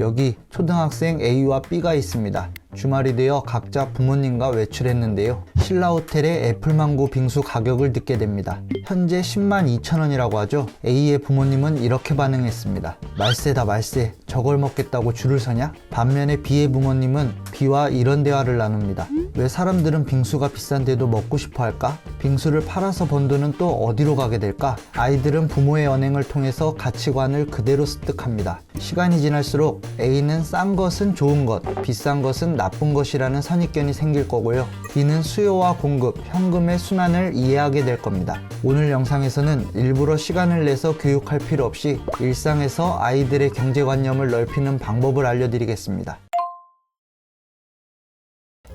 여기 초등학생 A와 B가 있습니다. 주말이 되어 각자 부모님과 외출했는데요. 신라호텔의 애플망고 빙수 가격을 듣게 됩니다. 현재 102,000원이라고 하죠. A의 부모님은 이렇게 반응했습니다. 말세다 말세, 저걸 먹겠다고 줄을 서냐? 반면에 B의 부모님은 B와 이런 대화를 나눕니다. 왜 사람들은 빙수가 비싼데도 먹고 싶어 할까? 빙수를 팔아서 번 돈은 또 어디로 가게 될까? 아이들은 부모의 언행을 통해서 가치관을 그대로 습득합니다. 시간이 지날수록 A는 싼 것은 좋은 것, 비싼 것은 나쁜 것이라는 선입견이 생길 거고요. B는 수요와 공급, 현금의 순환을 이해하게 될 겁니다. 오늘 영상에서는 일부러 시간을 내서 교육할 필요 없이 일상에서 아이들의 경제관념을 넓히는 방법을 알려드리겠습니다.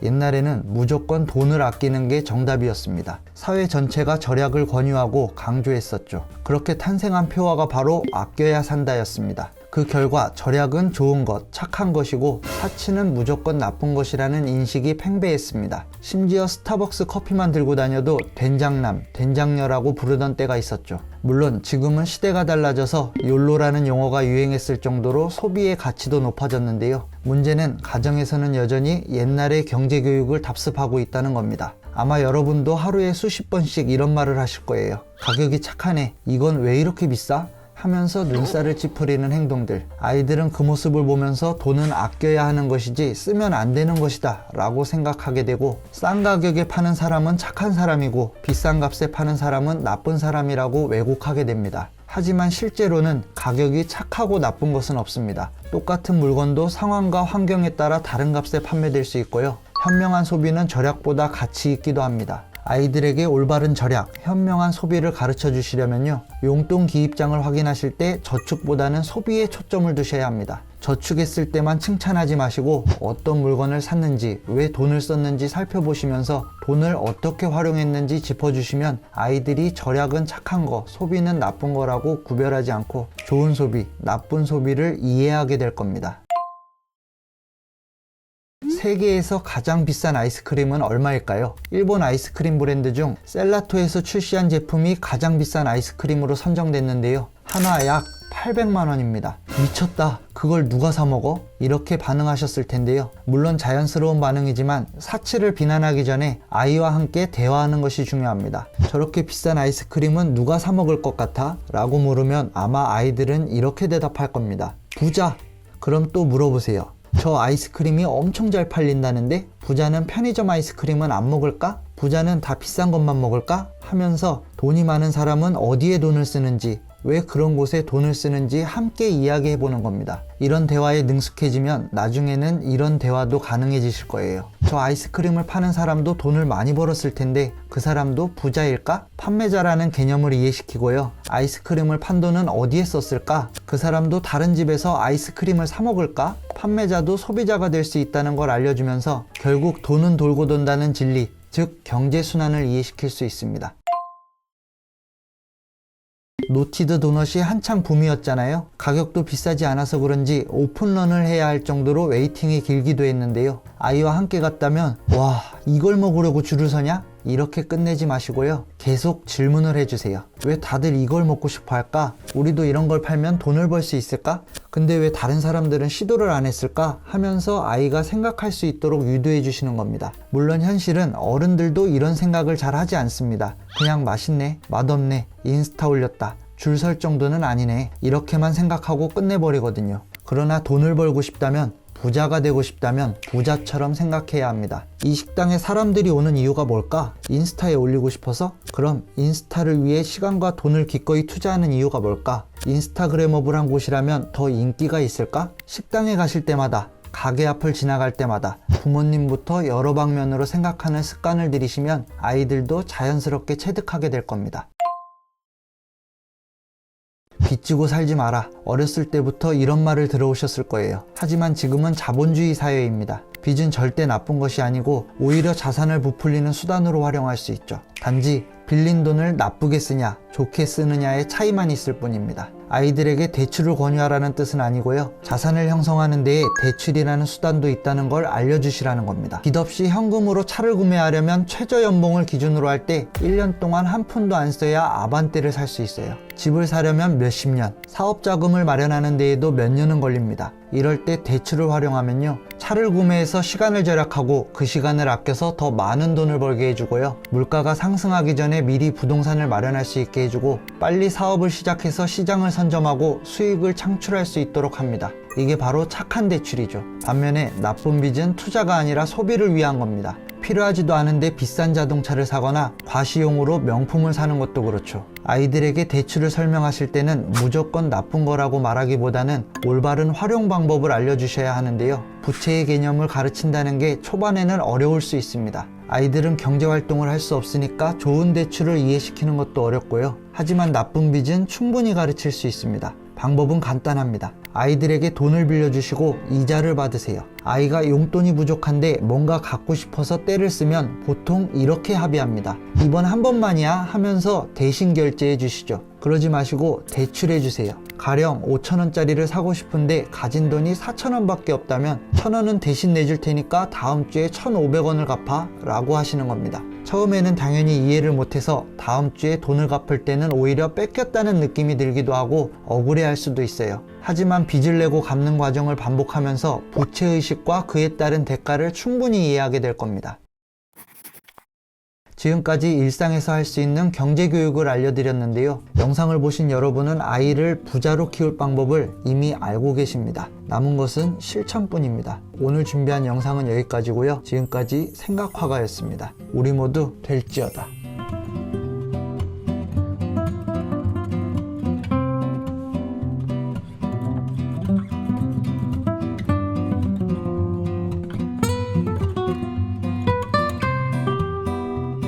옛날에는 무조건 돈을 아끼는 게 정답이었습니다. 사회 전체가 절약을 권유하고 강조했었죠. 그렇게 탄생한 표어가 바로 아껴야 산다였습니다. 그 결과 절약은 좋은 것, 착한 것이고 사치는 무조건 나쁜 것이라는 인식이 팽배했습니다. 심지어 스타벅스 커피만 들고 다녀도 된장남, 된장녀라고 부르던 때가 있었죠. 물론 지금은 시대가 달라져서 욜로라는 용어가 유행했을 정도로 소비의 가치도 높아졌는데요. 문제는 가정에서는 여전히 옛날의 경제교육을 답습하고 있다는 겁니다. 아마 여러분도 하루에 수십 번씩 이런 말을 하실 거예요. 가격이 착하네, 이건 왜 이렇게 비싸? 하면서 눈살을 찌푸리는 행동들. 아이들은 그 모습을 보면서 돈은 아껴야 하는 것이지 쓰면 안 되는 것이다 라고 생각하게 되고, 싼 가격에 파는 사람은 착한 사람이고 비싼 값에 파는 사람은 나쁜 사람이라고 왜곡하게 됩니다. 하지만 실제로는 가격이 착하고 나쁜 것은 없습니다. 똑같은 물건도 상황과 환경에 따라 다른 값에 판매될 수 있고요. 현명한 소비는 절약보다 가치 있기도 합니다. 아이들에게 올바른 절약, 현명한 소비를 가르쳐 주시려면요, 용돈 기입장을 확인하실 때 저축보다는 소비에 초점을 두셔야 합니다. 저축했을 때만 칭찬하지 마시고 어떤 물건을 샀는지, 왜 돈을 썼는지 살펴보시면서 돈을 어떻게 활용했는지 짚어주시면 아이들이 절약은 착한 거, 소비는 나쁜 거라고 구별하지 않고 좋은 소비, 나쁜 소비를 이해하게 될 겁니다. 세계에서 가장 비싼 아이스크림은 얼마일까요? 일본 아이스크림 브랜드 중 셀라토에서 출시한 제품이 가장 비싼 아이스크림으로 선정됐는데요. 하나 약 800만 원입니다. 미쳤다, 그걸 누가 사 먹어? 이렇게 반응하셨을 텐데요. 물론 자연스러운 반응이지만 사치를 비난하기 전에 아이와 함께 대화하는 것이 중요합니다. 저렇게 비싼 아이스크림은 누가 사 먹을 것 같아? 라고 물으면 아마 아이들은 이렇게 대답할 겁니다. 부자! 그럼 또 물어보세요. 저 아이스크림이 엄청 잘 팔린다는데 부자는 편의점 아이스크림은 안 먹을까? 부자는 다 비싼 것만 먹을까? 하면서 돈이 많은 사람은 어디에 돈을 쓰는지, 왜 그런 곳에 돈을 쓰는지 함께 이야기해 보는 겁니다. 이런 대화에 능숙해지면 나중에는 이런 대화도 가능해지실 거예요. 저 아이스크림을 파는 사람도 돈을 많이 벌었을 텐데 그 사람도 부자일까? 판매자라는 개념을 이해시키고요. 아이스크림을 판 돈은 어디에 썼을까? 그 사람도 다른 집에서 아이스크림을 사 먹을까? 판매자도 소비자가 될 수 있다는 걸 알려주면서 결국 돈은 돌고 돈다는 진리, 즉 경제순환을 이해시킬 수 있습니다. 노티드 도넛이 한창 붐이었잖아요. 가격도 비싸지 않아서 그런지 오픈런을 해야 할 정도로 웨이팅이 길기도 했는데요. 아이와 함께 갔다면 와, 이걸 먹으려고 줄을 서냐? 이렇게 끝내지 마시고요, 계속 질문을 해주세요. 왜 다들 이걸 먹고 싶어 할까? 우리도 이런 걸 팔면 돈을 벌 수 있을까? 근데 왜 다른 사람들은 시도를 안 했을까? 하면서 아이가 생각할 수 있도록 유도해 주시는 겁니다. 물론 현실은 어른들도 이런 생각을 잘 하지 않습니다. 그냥 맛있네, 맛없네, 인스타 올렸다, 줄 설 정도는 아니네, 이렇게만 생각하고 끝내버리거든요. 그러나 돈을 벌고 싶다면, 부자가 되고 싶다면 부자처럼 생각해야 합니다. 이 식당에 사람들이 오는 이유가 뭘까? 인스타에 올리고 싶어서? 그럼 인스타를 위해 시간과 돈을 기꺼이 투자하는 이유가 뭘까? 인스타그래머블한 곳이라면 더 인기가 있을까? 식당에 가실 때마다, 가게 앞을 지나갈 때마다 부모님부터 여러 방면으로 생각하는 습관을 들이시면 아이들도 자연스럽게 체득하게 될 겁니다. 빚지고 살지 마라. 어렸을 때부터 이런 말을 들어오셨을 거예요. 하지만 지금은 자본주의 사회입니다. 빚은 절대 나쁜 것이 아니고 오히려 자산을 부풀리는 수단으로 활용할 수 있죠. 단지 빌린 돈을 나쁘게 쓰냐, 좋게 쓰느냐의 차이만 있을 뿐입니다. 아이들에게 대출을 권유하라는 뜻은 아니고요. 자산을 형성하는 데에 대출이라는 수단도 있다는 걸 알려주시라는 겁니다. 빚 없이 현금으로 차를 구매하려면 최저 연봉을 기준으로 할 때 1년 동안 한 푼도 안 써야 아반떼를 살 수 있어요. 집을 사려면 몇십 년, 사업 자금을 마련하는 데에도 몇 년은 걸립니다. 이럴 때 대출을 활용하면요, 차를 구매해서 시간을 절약하고 그 시간을 아껴서 더 많은 돈을 벌게 해주고요, 물가가 상승하기 전에 미리 부동산을 마련할 수 있게 해주고 빨리 사업을 시작해서 시장을 선점하고 수익을 창출할 수 있도록 합니다. 이게 바로 착한 대출이죠. 반면에 나쁜 빚은 투자가 아니라 소비를 위한 겁니다. 필요하지도 않은데 비싼 자동차를 사거나 과시용으로 명품을 사는 것도 그렇죠. 아이들에게 대출을 설명하실 때는 무조건 나쁜 거라고 말하기보다는 올바른 활용 방법을 알려주셔야 하는데요. 부채의 개념을 가르친다는 게 초반에는 어려울 수 있습니다. 아이들은 경제활동을 할 수 없으니까 좋은 대출을 이해시키는 것도 어렵고요. 하지만 나쁜 빚은 충분히 가르칠 수 있습니다. 방법은 간단합니다. 아이들에게 돈을 빌려주시고 이자를 받으세요. 아이가 용돈이 부족한데 뭔가 갖고 싶어서 떼를 쓰면 보통 이렇게 합의합니다. 이번 한 번만이야 하면서 대신 결제해 주시죠. 그러지 마시고 대출해 주세요. 가령 5,000원짜리를 사고 싶은데 가진 돈이 4,000원밖에 없다면 1,000원은 대신 내줄 테니까 다음 주에 1,500원을 갚아 라고 하시는 겁니다. 처음에는 당연히 이해를 못해서 다음 주에 돈을 갚을 때는 오히려 뺏겼다는 느낌이 들기도 하고 억울해할 수도 있어요. 하지만 빚을 내고 갚는 과정을 반복하면서 부채의식과 그에 따른 대가를 충분히 이해하게 될 겁니다. 지금까지 일상에서 할 수 있는 경제교육을 알려드렸는데요. 영상을 보신 여러분은 아이를 부자로 키울 방법을 이미 알고 계십니다. 남은 것은 실천뿐입니다. 오늘 준비한 영상은 여기까지고요. 지금까지 생각화가였습니다. 우리 모두 될지어다.